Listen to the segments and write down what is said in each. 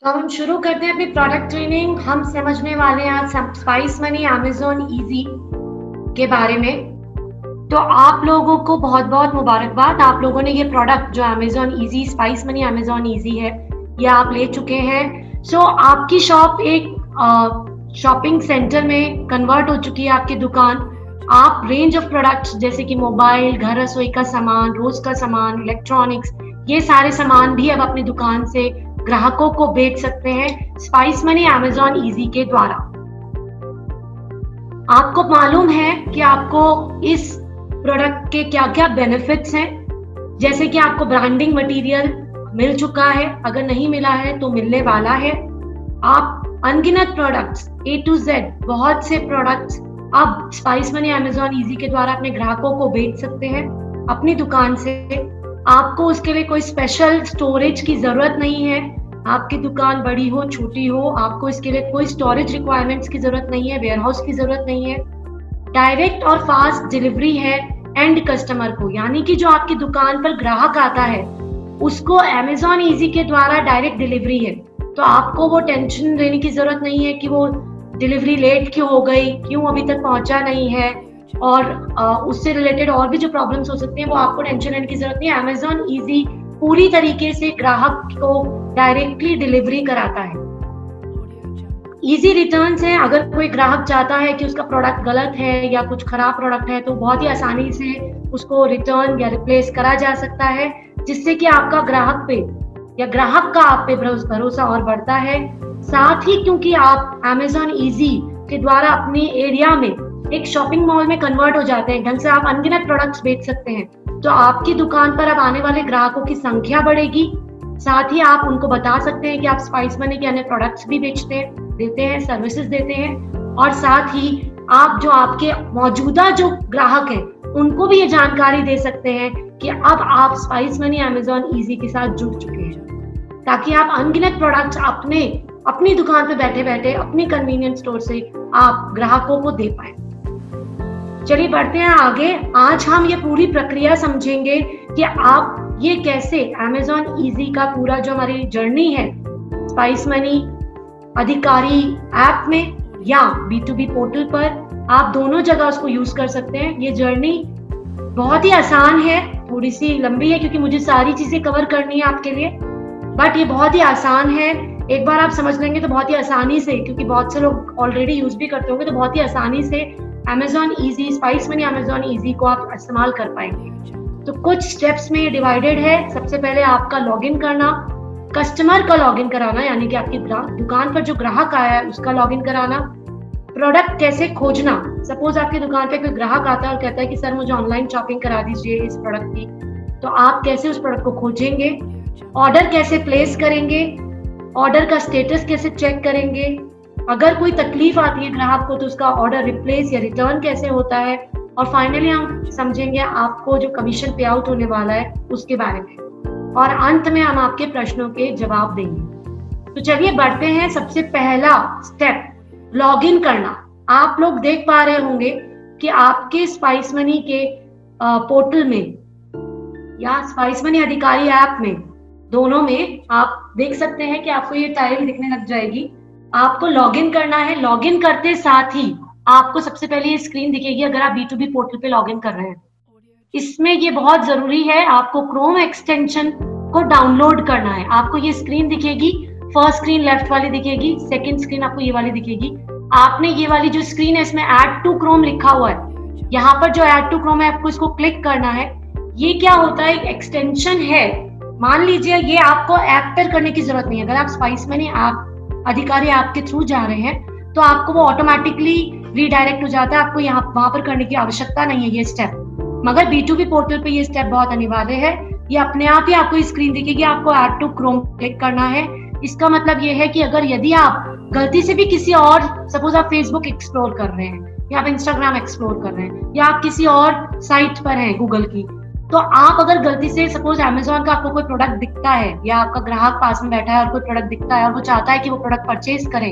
तो अब हम शुरू करते हैं अपनी प्रोडक्ट ट्रेनिंग। हम समझने वाले हैं आज स्पाइस मनी अमेज़न ईज़ी के बारे में। तो आप लोगों को बहुत-बहुत मुबारकबाद। आप लोगों ने ये प्रोडक्ट जो Amazon easy spice money Amazon easy है, ये आप ले चुके हैं। सो आपकी शॉप एक शॉपिंग सेंटर में कन्वर्ट हो चुकी है, आपकी दुकान। आप रेंज ऑफ प्रोडक्ट्स जैसे कि मोबाइल, घर रसोई का सामान, रोज़ का सामान, इलेक्ट्रॉनिक्स, ये सारे सामान भी अब अपनी दुकान से ग्राहकों को बेच सकते हैं स्पाइस मनी अमेज़न ईज़ी के द्वारा। आपको मालूम है कि आपको इस प्रोडक्ट के क्या-क्या बेनिफिट्स हैं, जैसे कि आपको ब्रांडिंग मटेरियल मिल चुका है, अगर नहीं मिला है तो मिलने वाला है। आप अनगिनत प्रोडक्ट्स ए टू जेड बहुत से प्रोडक्ट्स अब स्पाइस मनी अमेज़न ईज़ी के द्वारा अपने ग्राहकों को बेच सकते हैं अपनी दुकान से। आपको उसके लिए कोई स्पेशल स्टोरेज की जरूरत नहीं है। आपकी दुकान बड़ी हो छोटी हो, आपको इसके लिए कोई स्टोरेज रिक्वायरमेंट्स की जरूरत नहीं है, वेयरहाउस की जरूरत नहीं है। डायरेक्ट और फास्ट डिलीवरी है एंड कस्टमर को, यानी कि जो आपकी दुकान पर ग्राहक आता है उसको अमेज़न ईज़ी के द्वारा डायरेक्ट डिलीवरी है। तो आपको वो टेंशन लेने की जरूरत नहीं है कि वो डिलीवरी लेट क्यों हो गई, क्यों अभी तक पहुंचा नहीं है, और उससे रिलेटेड और भी जो प्रॉब्लम्स हो सकते हैं वो आपको टेंशन लेने की जरूरत नहीं है। अमेज़न ईज़ी पूरी तरीके से ग्राहक को डायरेक्टली डिलीवरी कराता है। ईज़ी रिटर्न्स है। अगर कोई ग्राहक चाहता है कि उसका प्रोडक्ट गलत है या कुछ खराब प्रोडक्ट है तो बहुत ही आसानी से उसको रिटर्न या रिप्लेस करा जा सकता है, जिससे कि आपका ग्राहक पे या ग्राहक का आप पे भरोसा और बढ़ता है। साथ ही क्योंकि आप अमेज़न ईज़ी के द्वारा अपने एरिया में एक शॉपिंग मॉल में कन्वर्ट हो जाते हैं, ढंग से आप अनगिनत प्रोडक्ट्स बेच सकते हैं, तो आपकी दुकान पर अब आने वाले ग्राहकों की संख्या बढ़ेगी। साथ ही आप उनको बता सकते हैं कि आप स्पाइस मनी के अन्य प्रोडक्ट्स भी देते हैं, सर्विसेज देते हैं, और साथ ही आप जो आपके मौजूदा जो ग्राहक हैं उनको भी ये जानकारी दे सकते हैं कि अब आप स्पाइस मनी अमेज़न ईज़ी के साथ जुड़ चुके हैं, ताकि आप अनगिनत प्रोडक्ट्स अपनी दुकान पे बैठे-बैठे अपनी कन्वीनियंस स्टोर से आप ग्राहकों को दे पाए। चलिए बढ़ते हैं आगे। आज हम ये पूरी प्रक्रिया समझेंगे कि आप ये कैसे अमेज़न ईज़ी का पूरा जो हमारी जर्नी है स्पाइस मनी अधिकारी ऐप में या B2B पोर्टल पर, आप दोनों जगह उसको यूज कर सकते हैं। ये जर्नी बहुत ही आसान है, थोड़ी सी लंबी है क्योंकि मुझे सारी चीजें कवर करनी है आपके लिए, बट ये बहुत ही आसान है। एक बार आप समझ लेंगे तो बहुत ही आसानी से, क्योंकि बहुत से लोग ऑलरेडी यूज भी करते होंगे, तो बहुत ही आसानी से Amazon easy spice money Amazon easy को आप इस्तेमाल कर पाएंगे। तो कुछ स्टेप्स में डिवाइडेड है। सबसे पहले आपका लॉगिन करना, कस्टमर का लॉगिन कराना, यानी कि आपकी दुकान पर जो ग्राहक आया है उसका लॉगिन कराना, प्रोडक्ट कैसे खोजना। सपोज आपकी दुकान पे कोई ग्राहक आता है और कहता है कि सर मुझे ऑनलाइन शॉपिंग करा दीजिए इस प्रोडक्ट की, तो आप कैसे उस प्रोडक्ट को खोजेंगे, ऑर्डर कैसे प्लेस करेंगे, ऑर्डर का स्टेटस कैसे चेक करेंगे, अगर कोई तकलीफ आती है ग्राहक को तो उसका ऑर्डर रिप्लेस या रिटर्न कैसे होता है, और फाइनली हम समझेंगे आपको जो कमीशन पे आउट होने वाला है उसके बारे में, और अंत में हम आपके प्रश्नों के जवाब देंगे। तो चलिए बढ़ते हैं। सबसे पहला स्टेप लॉगिन करना। आप लोग देख पा रहे होंगे कि आपके स्पाइस मनी के पोर्टल में या स्पाइस मनी अधिकारी ऐप में, दोनों में आप देख सकते हैं कि आपको ये टाइल दिखने लग जाएगी। आपको लॉगिन करना है। लॉगिन करते साथ ही आपको सबसे पहले ये स्क्रीन दिखेगी अगर आप B2B पोर्टल पे लॉगिन कर रहे हैं। इसमें ये बहुत जरूरी है, आपको क्रोम एक्सटेंशन को डाउनलोड करना है। आपको ये स्क्रीन दिखेगी, फर्स्ट स्क्रीन लेफ्ट वाली दिखेगी, सेकंड स्क्रीन आपको ये वाली दिखेगी। आपने ये वाली जो स्क्रीन है इसमें ऐड टू क्रोम लिखा हुआ है, यहाँ पर जो ऐड टू क्रोम है आपको इसको क्लिक करना है। ये क्या होता है, एक्सटेंशन है। मान लीजिए ये आपको ऐप पर करने की जरूरत नहीं है। अगर आप स्पाइस मनी ऐप अधिकारी ऐप के थ्रू जा रहे हैं तो आपको वो ऑटोमेटिकली रीडायरेक्ट हो जाता है, आपको यहाँ वहां पर करने की आवश्यकता नहीं है ये स्टेप। मगर B2B पोर्टल पे ये स्टेप बहुत अनिवार्य है। ये अपने आप ही आपको स्क्रीन दिखेगी, आपको ऐड टू क्रोम क्लिक करना है। इसका मतलब ये है कि अगर यदि आप गलती से भी किसी और, सपोज आप फेसबुक एक्सप्लोर कर रहे हैं या आप इंस्टाग्राम एक्सप्लोर कर रहे हैं या आप किसी और साइट पर हैं गूगल की, तो आप अगर गलती से सपोज अमेज़न का आपको कोई प्रोडक्ट दिखता है या आपका ग्राहक पास में बैठा है और कोई प्रोडक्ट दिखता है और वो चाहता है कि वो प्रोडक्ट परचेज करें,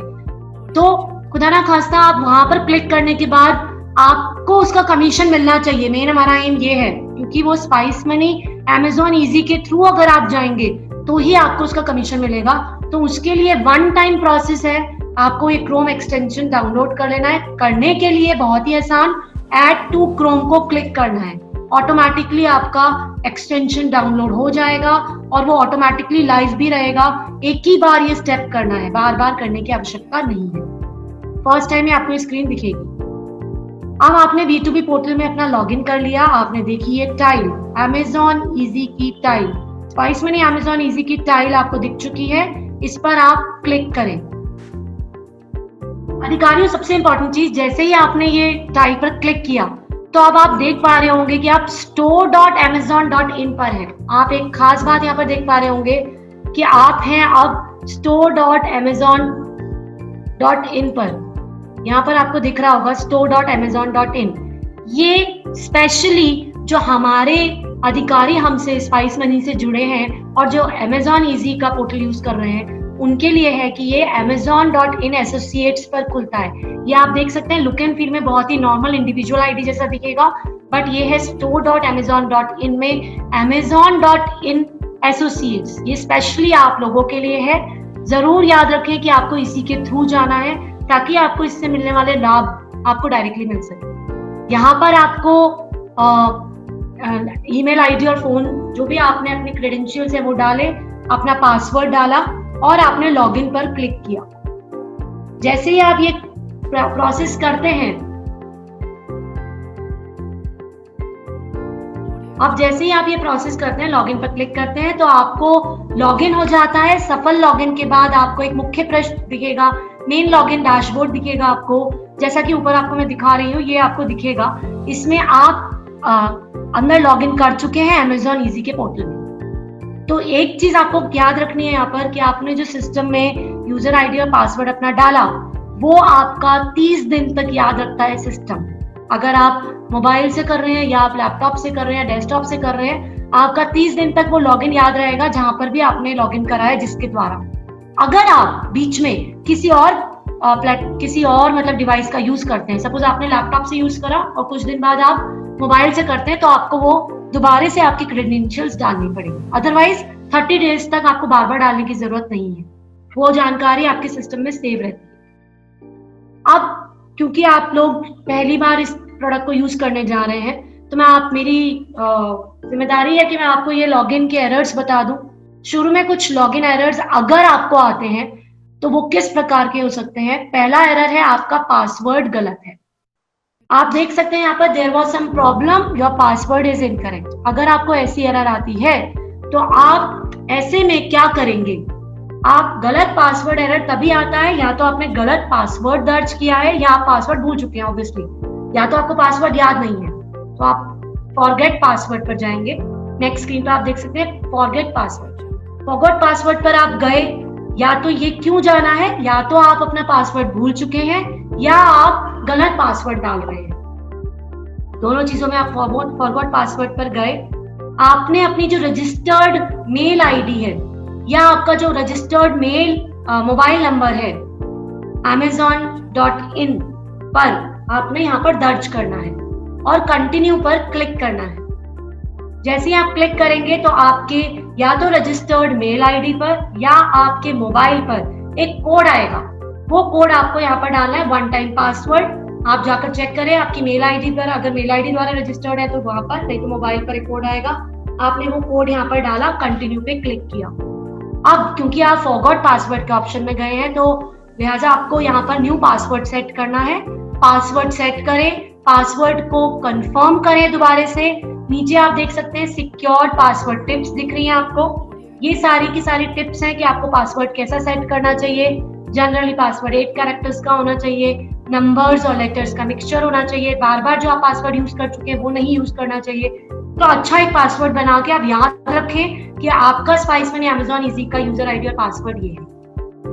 तो खुदा ना खास्ता आप वहां पर क्लिक करने के बाद आपको उसका कमीशन मिलना चाहिए। मेन हमारा एम ये है, क्योंकि वो स्पाइस मनी अमेज़न ईज़ी के थ्रू अगर आप जाएंगे तो ही आपको उसका कमीशन मिलेगा। तो उसके लिए वन टाइम प्रोसेस है, आपको एक क्रोम एक्सटेंशन डाउनलोड कर लेना है। करने के लिए बहुत ही आसान, ऐड टू क्रोम को क्लिक करना है, ऑटोमेटिकली आपका एक्सटेंशन डाउनलोड हो जाएगा और वो ऑटोमेटिकली लाइव भी रहेगा। एक ही बार ये स्टेप करना है, बार बार करने की आवश्यकता नहीं है। फर्स्ट टाइम में आपको स्क्रीन दिखेगी। अब आपने B2B पोर्टल में अपना लॉगिन कर लिया, आपने देखी ये टाइल Amazon Easy की tile, spice Money Amazon Easy की टाइल आपको दिख चुकी है। इस पर आप क्लिक करें। अधिकारियों, सबसे इंपॉर्टेंट चीज, जैसे ही आपने ये टाइल पर क्लिक किया तो अब आप देख पा रहे होंगे कि आप store.amazon.in पर हैं। आप एक खास बात यहाँ पर देख पा रहे होंगे कि आप हैं अब store.amazon.in पर। यहाँ पर आपको दिख रहा होगा store.amazon.in। ये स्पेशली जो हमारे अधिकारी हमसे स्पाइस मनी से जुड़े हैं और जो Amazon Easy का पोर्टल यूज कर रहे हैं उनके लिए है कि ये Amazon.in एसोसिएट्स पर खुलता है। ये आप देख सकते हैं, लुक एंड फील में बहुत ही नॉर्मल इंडिविजुअल आईडी जैसा दिखेगा, बट ये है store.amazon.in में Amazon.in एसोसिएट्स। ये स्पेशली आप लोगों के लिए है। जरूर याद रखें कि आपको इसी के थ्रू जाना है ताकि आपको इससे मिलने वाले लाभ आपको डायरेक्टली मिल सके। यहाँ पर आपको ईमेल आईडी और फोन, जो भी आपने अपने क्रेडेंशियल्स है वो डाले, अपना पासवर्ड डाला और आपने लॉगिन पर क्लिक किया। जैसे ही आप ये प्रोसेस करते हैं, अब जैसे ही आप ये प्रोसेस करते हैं, लॉगिन पर क्लिक करते हैं, तो आपको लॉगिन हो जाता है। सफल लॉगिन के बाद आपको एक मुख्य पृष्ठ दिखेगा, मेन लॉगिन डैशबोर्ड दिखेगा आपको, जैसा कि ऊपर आपको मैं दिखा रही हूँ, ये आपको दिखेगा। इसमें आप अंदर लॉगिन कर चुके हैं Amazon Easy के पोर्टल में। तो एक चीज आपको याद रखनी है यहाँ पर कि आपने जो सिस्टम में यूजर आईडी और पासवर्ड अपना डाला, वो आपका 30 दिन तक याद रखता है सिस्टम। अगर आप मोबाइल से कर रहे हैं या आप लैपटॉप से कर रहे हैं, डेस्कटॉप से कर रहे हैं, आपका 30 दिन तक वो लॉगिन याद रहेगा जहां पर भी आपने लॉगिन करा है जिसके द्वारा। अगर आप बीच में किसी और मतलब डिवाइस का यूज करते हैं, सपोज आपने लैपटॉप से यूज करा और कुछ दिन बाद आप मोबाइल से करते हैं, तो आपको वो दोबारा से आपकी क्रेडेंशियल्स डालनी पड़ेगी। अदरवाइज 30 डेज तक आपको बार बार डालने की जरूरत नहीं है, वो जानकारी आपके सिस्टम में सेव रहती है। अब क्योंकि आप लोग पहली बार इस प्रोडक्ट को यूज करने जा रहे हैं, तो मेरी जिम्मेदारी है कि मैं आपको ये लॉगिन के एरर्स बता दूं। शुरू में कुछ लॉगिन एरर्स अगर आपको आते हैं तो वो किस प्रकार के हो सकते हैं। पहला एरर है आपका पासवर्ड गलत है। आप देख सकते हैं यहाँ पर there was some problem, your password is incorrect. अगर आपको ऐसी एरर आती है तो आप ऐसे में क्या करेंगे? आप गलत पासवर्ड एरर तभी आता है या तो आपने गलत पासवर्ड दर्ज किया है या आप पासवर्ड भूल चुके हैं ऑब्वियसली, या तो आपको पासवर्ड याद नहीं है। तो आप फॉरगेट पासवर्ड पर जाएंगे। नेक्स्ट स्क्रीन पर आप देख सकते हैं फॉरगेट पासवर्ड। फॉरगेट पासवर्ड पर आप गए, या तो ये क्यों जाना है, या तो आप अपना पासवर्ड भूल चुके हैं या आप गलत पासवर्ड डाल रहे हैं। दोनों चीजों में आप फॉरगॉट पासवर्ड पर गए। आपने अपनी जो रजिस्टर्ड मेल आईडी है या आपका जो रजिस्टर्ड मेल मोबाइल नंबर है Amazon.in पर आपने यहाँ पर दर्ज करना है और कंटिन्यू पर क्लिक करना है। जैसे ही आप क्लिक करेंगे तो आपके या तो रजिस्टर्ड मेल आईडी पर या आपके मोबाइल पर एक कोड आएगा। वो कोड आपको यहाँ पर डालना है, वन टाइम पासवर्ड। आप जाकर चेक करें आपकी मेल आईडी पर, अगर मेल आईडी द्वारा रजिस्टर्ड है तो वहां पर, नहीं तो मोबाइल पर एक कोड आएगा। आपने वो कोड यहाँ पर डाला, कंटिन्यू पे क्लिक किया। अब क्योंकि आप फॉरगॉट पासवर्ड के ऑप्शन में गए हैं तो लिहाजा आपको यहाँ पर न्यू पासवर्ड सेट करना है। पासवर्ड सेट करें, पासवर्ड को कंफर्म करें दोबारा से। नीचे आप देख सकते हैं सिक्योर्ड पासवर्ड टिप्स दिख रही हैं आपको। ये सारी की सारी टिप्स हैं कि आपको पासवर्ड कैसा सेट करना चाहिए। जनरली पासवर्ड 8 कैरेक्टर्स का होना चाहिए, नंबर्स और लेटर्स का मिक्सचर होना चाहिए। बार बार जो आप पासवर्ड यूज कर चुके हैं वो नहीं यूज करना चाहिए। तो अच्छा एक पासवर्ड बना के आप याद रखें कि आपका स्पाइस मनी Amazon Easy का यूजर आईडी और पासवर्ड ये है।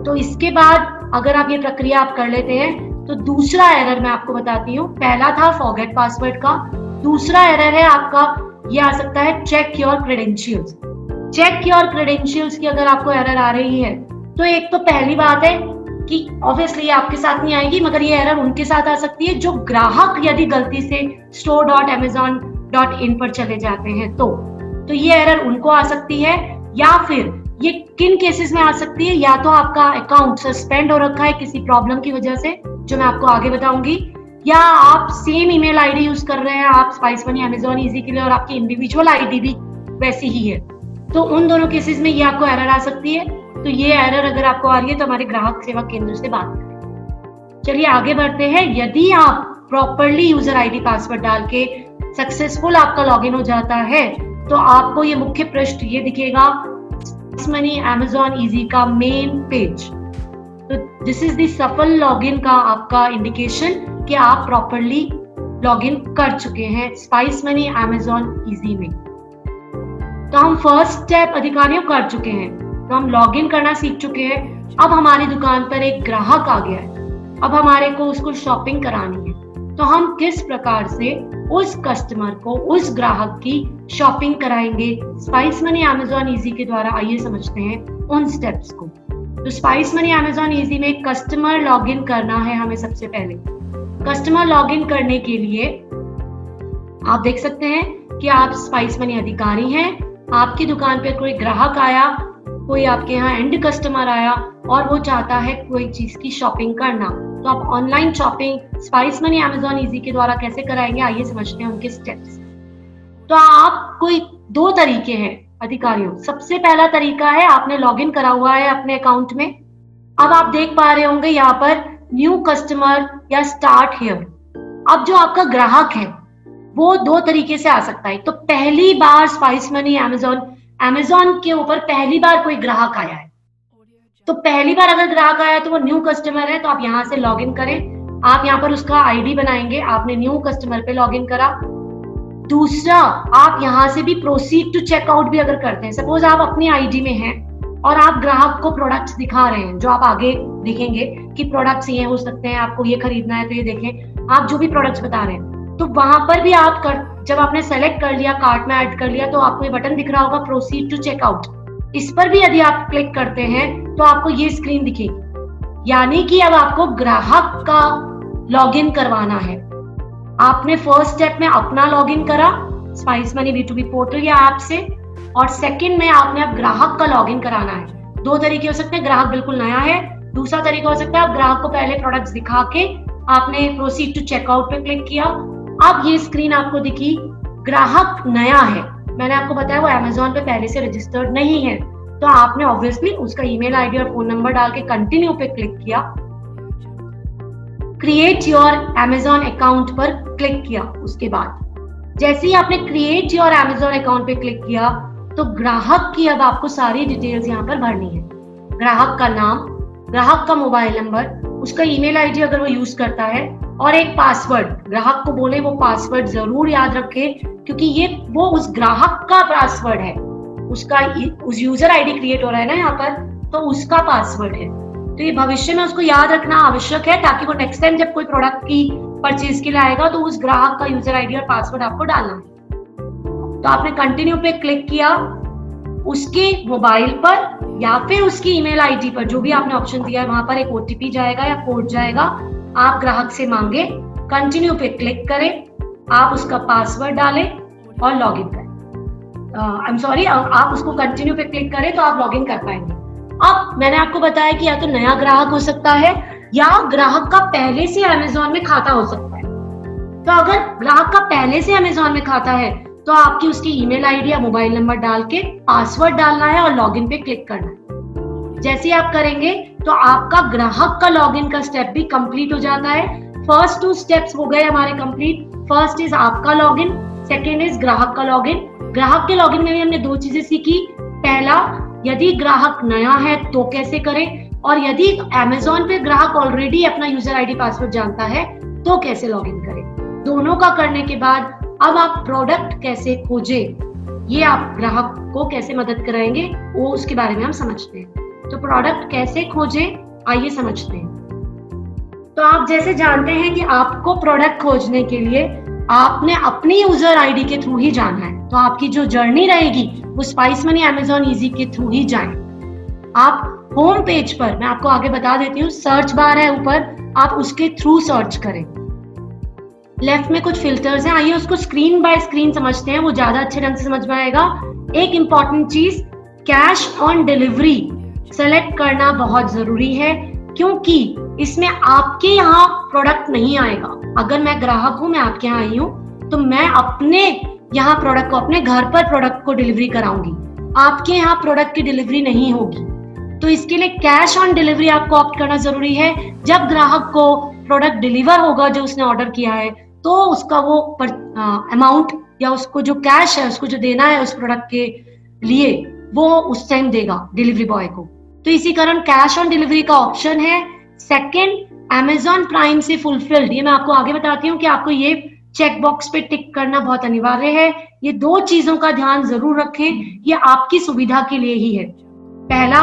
तो इसके बाद अगर आप ये प्रक्रिया आप कर लेते हैं तो दूसरा एरर मैं आपको बताती हूँ। पहला था फॉरगेट पासवर्ड का, दूसरा एरर है आपका ये आ सकता है check your credentials. Check your credentials की अगर आपको एरर आ रही है तो एक तो पहली बात है कि ऑब्वियसली आपके साथ नहीं आएगी, मगर ये एरर उनके साथ आ सकती है जो ग्राहक यदि गलती से store.amazon.in पर चले जाते हैं तो ये एरर उनको आ सकती है। या फिर ये किन केसेस में आ सकती है? या तो आपका अकाउंट सस्पेंड हो रखा है किसी प्रॉब्लम की वजह से, जो मैं आपको आगे बताऊंगी, या आप सेम ईमेल आईडी यूज कर रहे हैं आप स्पाइस मनी अमेजॉन ईजी के लिए और आपकी इंडिविजुअल आईडी भी वैसी ही है, तो उन दोनों केसेस में ये आपको एरर आ सकती है। तो ये एरर अगर आपको आ रही है तो हमारे ग्राहक सेवा केंद्र से बात करें। चलिए आगे बढ़ते हैं। यदि आप प्रॉपरली यूजर आईडी पासवर्ड डाल के सक्सेसफुल आपका लॉगिन हो जाता है तो आपको ये मुख्य पृष्ठ ये दिखेगा, मनी अमेजॉन ईजी का मेन पेज। तो दिस इज द सफल लॉगिन का आपका इंडिकेशन कि आप प्रॉपरली लॉगिन कर चुके हैं स्पाइस मनी अमेजॉन ईजी में। तो हम फर्स्ट स्टेप अधिकारियों कर चुके हैं, तो हम लॉगिन करना सीख चुके हैं। अब हमारी दुकान पर एक ग्राहक आ गया है, अब हमारे को उसको शॉपिंग करानी है, तो हम किस प्रकार से उस कस्टमर को, उस ग्राहक की शॉपिंग कराएंगे स्पाइस मनी अमेजॉन ईजी के द्वारा। आइए समझते हैं उन स्टेप्स को। तो स्पाइस मनी अमेजॉन ईजी में कस्टमर लॉगिन करना है हमें। सबसे पहले कस्टमर लॉगिन करने के लिए आप देख सकते हैं कि आप स्पाइस मनी अधिकारी हैं, आपकी दुकान पर कोई ग्राहक आया, कोई आपके यहाँ एंड कस्टमर आया और वो चाहता है कोई चीज की शॉपिंग करना, तो आप online shopping spice money Amazon easy के द्वारा कैसे कराएंगे, आइए समझते हैं उनके स्टेप्स। तो आप कोई दो तरीके हैं अधिकारियों। सबसे पहला तरीका है, आपने लॉगिन करा हुआ है अपने अकाउंट में, अब आप देख पा रहे होंगे यहाँ पर न्यू कस्टमर या स्टार्ट हियर। अब जो आपका ग्राहक है वो दो तरीके से आ सकता है। तो पहली बार स्पाइस मनी अमेजॉन के ऊपर पहली बार कोई ग्राहक आया है, तो पहली बार अगर ग्राहक आया तो वो न्यू कस्टमर है, तो आप यहाँ से लॉगिन करें। आप यहाँ पर उसका आईडी बनाएंगे, आपने न्यू कस्टमर पे लॉगिन करा। दूसरा, आप यहाँ से भी प्रोसीड टू चेकआउट भी अगर करते हैं, सपोज आप अपनी आईडी में हैं और आप ग्राहक को प्रोडक्ट्स दिखा रहे हैं, जो आप आगे देखेंगे कि प्रोडक्ट्स ये हो सकते हैं, आपको ये खरीदना है तो ये देखें, आप जो भी प्रोडक्ट्स बता रहे हैं, तो वहां पर भी आप जब आपने सेलेक्ट कर लिया, कार्ट में ऐड कर लिया, तो आपको ये बटन दिख रहा होगा प्रोसीड टू चेकआउट। इस पर भी यदि आप क्लिक करते हैं तो आपको ये स्क्रीन दिखेगी, यानी कि अब आपको ग्राहक का लॉगिन करवाना है। आपने फर्स्ट स्टेप में अपना लॉगिन करा स्पाइस मनी B2B पोर्टल या ऐप से, और सेकंड में आपने अब ग्राहक का लॉगिन कराना है। दो तरीके हो सकते हैं, ग्राहक बिल्कुल नया है, दूसरा तरीका हो सकता है आप ग्राहक को पहले प्रोडक्ट्स दिखा के आपने प्रोसीड टू चेकआउट पे क्लिक किया। अब ये स्क्रीन आपको दिखी, ग्राहक नया है, मैंने आपको बताया वो अमेजॉन पे पहले से रजिस्टर्ड नहीं है, तो आपने ऑब्वियसली उसका ईमेल आईडी और फोन नंबर डाल के कंटिन्यू पे क्लिक किया, क्रिएट योर अमेजॉन अकाउंट पर क्लिक किया। उसके बाद जैसे ही आपने क्रिएट योर अमेजॉन अकाउंट पे क्लिक किया तो ग्राहक की अब आपको सारी डिटेल्स यहाँ पर भरनी है। ग्राहक का नाम, ग्राहक का मोबाइल नंबर, उसका ईमेल आईडी अगर वो यूज करता है, और एक पासवर्ड। ग्राहक को बोले वो पासवर्ड जरूर याद रखे, क्योंकि ये वो उस ग्राहक का पासवर्ड है, उसका उस यूजर आईडी क्रिएट हो रहा है ना यहाँ पर, तो उसका पासवर्ड है। तो ये भविष्य में उसको याद रखना आवश्यक है, ताकि वो नेक्स्ट टाइम जब कोई प्रोडक्ट की परचेज के लिए आएगा तो उस ग्राहक का यूजर आईडी और पासवर्ड आपको डालना है। तो आपने कंटिन्यू पे क्लिक किया, उसके मोबाइल पर या फिर उसकी ईमेल आईडी पर, जो भी आपने ऑप्शन दिया है, वहां पर एक ओटीपी जाएगा या कोड जाएगा, आप ग्राहक से मांगे, कंटिन्यू पे क्लिक करें, आप उसका पासवर्ड डालें और लॉगिन करें। आप उसको कंटिन्यू पे क्लिक करें तो आप लॉगिन कर पाएंगे। अब मैंने आपको बताया कि या तो नया ग्राहक हो सकता है या ग्राहक का पहले से अमेजॉन में खाता हो सकता है। तो अगर ग्राहक का पहले से अमेजॉन में खाता है तो आपकी उसकी ईमेल आईडी या मोबाइल नंबर डाल के पासवर्ड डालना है और लॉगिन पे क्लिक करना है। जैसे आप करेंगे तो आपका ग्राहक का लॉगिन का स्टेप भी कंप्लीट हो जाता है। फर्स्ट 2 स्टेप्स हो गए हमारे कंप्लीट। फर्स्ट इज आपका लॉगिन, सेकेंड इज ग्राहक का लॉगिन। ग्राहक के लॉगिन में भी हमने 2 चीजें सीखी। पहला, यदि ग्राहक नया है तो कैसे करें, और यदि अमेजॉन पे ग्राहक ऑलरेडी अपना यूजर आईडी पासवर्ड जानता है तो कैसे लॉगिन करें। दोनों का करने के बाद अब आप प्रोडक्ट कैसे खोजें, ये आप ग्राहक को कैसे मदद कराएंगे, वो उसके बारे में हम समझते हैं। तो प्रोडक्ट कैसे खोजें, आइए समझते हैं। तो आप जैसे जानते हैं कि आपको प्रोडक्ट खोजने के लिए आपने अपनी यूजर आईडी के थ्रू ही जाना है, तो आपकी जो जर्नी रहेगी वो स्पाइस मनी अमेजॉन ईजी के थ्रू ही जाएं। आप होम पेज पर, मैं आपको आगे बता देती हूँ, सर्च बार है ऊपर, आप उसके थ्रू सर्च करें। लेफ्ट में कुछ फिल्टर्स हैं, आइए उसको स्क्रीन बाय स्क्रीन समझते हैं, वो ज्यादा अच्छे ढंग से समझ में आएगा। एक इंपॉर्टेंट चीज कैश ऑन डिलीवरी सेलेक्ट करना बहुत जरूरी है, क्योंकि इसमें आपके यहाँ प्रोडक्ट नहीं आएगा। अगर मैं ग्राहक हूं, मैं आपके यहाँ आई हूं, तो मैं अपने यहाँ प्रोडक्ट को, अपने घर पर प्रोडक्ट को डिलीवरी कराऊंगी, आपके यहाँ प्रोडक्ट की डिलीवरी नहीं होगी। तो इसके लिए कैश ऑन डिलीवरी आपको ऑप्ट करना जरूरी है। जब ग्राहक को प्रोडक्ट डिलीवर होगा जो उसने ऑर्डर किया है, तो उसका वो अमाउंट या उसको जो कैश है, उसको जो देना है उस प्रोडक्ट के लिए, वो उस टाइम देगा डिलीवरी बॉय को। तो इसी कारण कैश ऑन डिलीवरी का ऑप्शन है। सेकंड, Amazon प्राइम से फुलफिल्ड, ये मैं आपको आगे बताती हूँ कि आपको ये चेक बॉक्स पे टिक करना बहुत अनिवार्य है। ये दो चीजों का ध्यान जरूर रखें, ये आपकी सुविधा के लिए ही है। पहला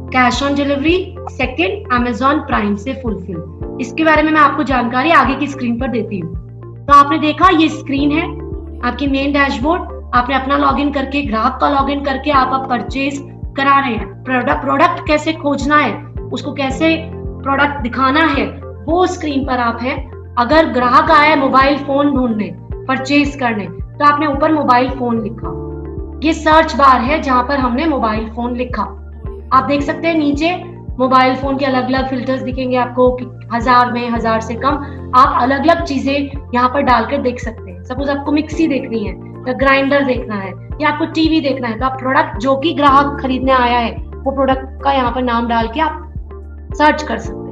cash on delivery, second Amazon prime से फुलफिल। इसके बारे में मैं आपको जानकारी आगे की स्क्रीन पर देती हूँ। तो आपने देखा, ये स्क्रीन है आपकी मेन डैशबोर्ड। आपने अपना लॉगिन करके, ग्राहक का लॉगिन करके आप परचेज करा रहे हैं। प्रोडक्ट कैसे खोजना है, उसको कैसे प्रोडक्ट दिखाना है, वो स्क्रीन पर आप हैं। अगर ग्राहक आया मोबाइल फोन ढूंढने, परचेज करने, तो आपने ऊपर मोबाइल फोन लिखा। ये सर्च बार है जहां पर हमने मोबाइल फोन लिखा। आप देख सकते हैं नीचे मोबाइल फोन के अलग अलग फिल्टर्स दिखेंगे आपको कि 1000 में, 1000 से कम। आप अलग अलग चीजें यहाँ पर डालकर देख सकते हैं। सपोज आपको मिक्सी देखनी है या ग्राइंडर देखना है या आपको टीवी देखना है, तो आप प्रोडक्ट जो कि ग्राहक खरीदने आया है वो प्रोडक्ट का यहाँ पर नाम डाल के आप सर्च कर सकते हैं।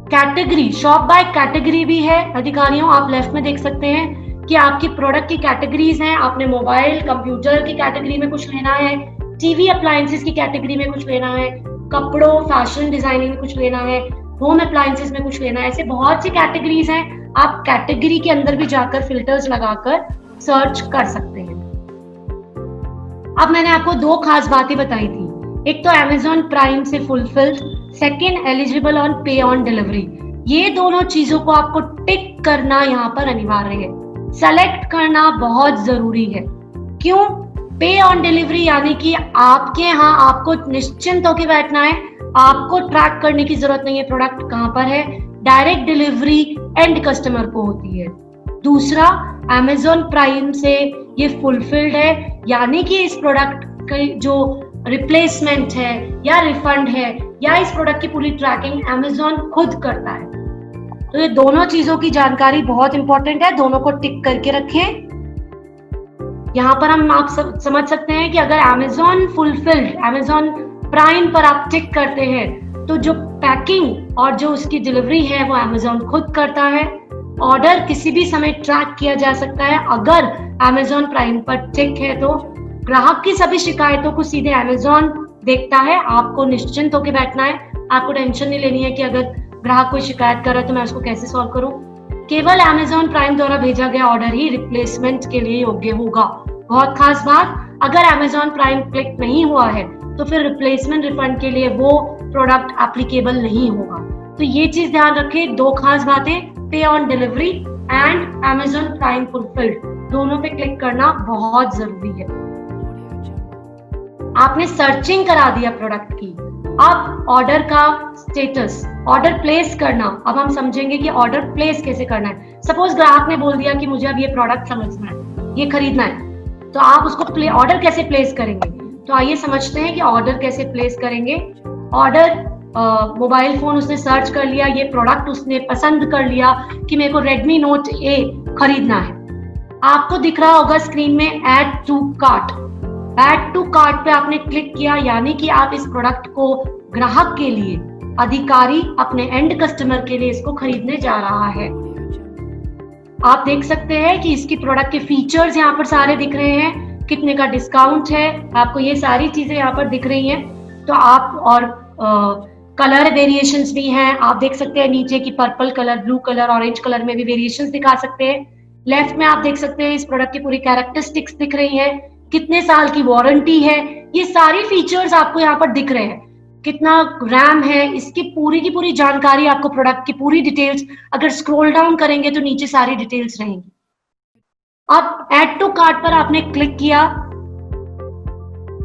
कैटेगरी, शॉप बाय कैटेगरी भी है अधिकारियों। आप लेफ्ट में देख सकते हैं कि आपकी प्रोडक्ट की कैटेगरीज हैं। आपने मोबाइल, कंप्यूटर की कैटेगरी में कुछ लेना है, टीवी अप्लायंसेस की कैटेगरी में कुछ लेना है, कपड़ों, फैशन डिजाइनिंग में कुछ लेना है, होम अप्लायंसेस में कुछ लेना है। ऐसे बहुत सी कैटेगरीज हैं। आप कैटेगरी के अंदर भी जाकर फिल्टर्स लगाकर सर्च कर सकते हैं। अब मैंने आपको दो खास बातें बताई थी, एक तो Amazon प्राइम से फुलफिल्ड, सेकेंड एलिजिबल ऑन पे ऑन डिलीवरी। ये दोनों चीजों को आपको टिक करना यहाँ पर अनिवार्य है, सेलेक्ट करना बहुत जरूरी है। क्यों? पे ऑन डिलीवरी यानी कि आपके यहाँ आपको निश्चिंत होकर बैठना है, आपको ट्रैक करने की जरूरत नहीं है प्रोडक्ट कहाँ पर है। डायरेक्ट डिलीवरी एंड कस्टमर को होती है। दूसरा, Amazon प्राइम से ये फुलफिल्ड है, यानी कि इस प्रोडक्ट की जो रिप्लेसमेंट है या रिफंड है या इस प्रोडक्ट की पूरी ट्रैकिंग Amazon खुद करता है। तो ये दोनों चीजों की जानकारी बहुत इंपॉर्टेंट है, दोनों को टिक करके रखें। यहाँ पर हम आप समझ सकते हैं कि अगर Amazon फुलफिल्ड, Amazon प्राइम पर आप टिक करते हैं, तो जो पैकिंग और जो उसकी डिलीवरी है वो Amazon खुद करता है। ऑर्डर किसी भी समय ट्रैक किया जा सकता है अगर Amazon प्राइम पर टिक है, तो ग्राहक की सभी शिकायतों को सीधे Amazon देखता है। आपको निश्चिंत होकर बैठना है, आपको टेंशन नहीं लेनी है कि अगर ग्राहक कोई शिकायत कर रहा है तो मैं उसको कैसे सॉल्व करूं। केवल Amazon प्राइम द्वारा भेजा गया ऑर्डर ही रिप्लेसमेंट के लिए योग्य होगा। बहुत खास बात, अगर Amazon प्राइम क्लिक नहीं हुआ है तो फिर रिप्लेसमेंट रिफंड के लिए वो प्रोडक्ट एप्लीकेबल नहीं होगा। तो ये चीज ध्यान रखें, दो खास बातें, पे on delivery and Amazon prime fulfilled, दोनों पे क्लिक करना बहुत जरूरी है। आपने सर्चिंग करा दिया प्रोडक्ट की, अब ऑर्डर का स्टेटस, ऑर्डर प्लेस करना। अब हम समझेंगे कि ऑर्डर प्लेस कैसे करना है। सपोज ग्राहक ने बोल दिया कि मुझे अब ये प्रोडक्ट समझना है, ये खरीदना है, तो आप उसको ऑर्डर कैसे प्लेस करेंगे? तो आइए समझते हैं कि ऑर्डर कैसे प्लेस करेंगे। ऑर्डर, मोबाइल फोन उसने सर्च कर लिया, ये प्रोडक्ट उसने पसंद कर लिया कि मेरे को Redmi Note A खरीदना है। आपको दिख रहा होगा स्क्रीन में add to cart. Add to cart पे आपने क्लिक किया, यानी कि आप इस प्रोडक्ट को ग्राहक के लिए, अधिकारी अपने एंड कस्टमर के लिए इसको खरीदने जा रहा है। आप देख सकते हैं कि इसकी प्रोडक्ट के फीचर्स यहाँ पर सारे दिख रहे हैं, कितने का डिस्काउंट है, आपको ये सारी चीजें यहाँ पर दिख रही हैं। तो आप और कलर वेरिएशंस भी हैं, आप देख सकते हैं नीचे की purple colour, blue colour, orange colour में भी वेरिएशंस दिखा सकते हैं। लेफ्ट में आप देख सकते हैं इस प्रोडक्ट की पूरी कैरेक्टरिस्टिक्स दिख रही है, कितने साल की वारंटी है, ये सारी फीचर्स आपको यहाँ पर दिख रहे हैं। कितना रैम है, इसकी की पूरी जानकारी आपको, प्रोडक्ट की पूरी डिटेल्स, अगर स्क्रॉल डाउन करेंगे तो नीचे सारी डिटेल्स रहेंगी। अब ऐड टू कार्ट पर आपने क्लिक किया।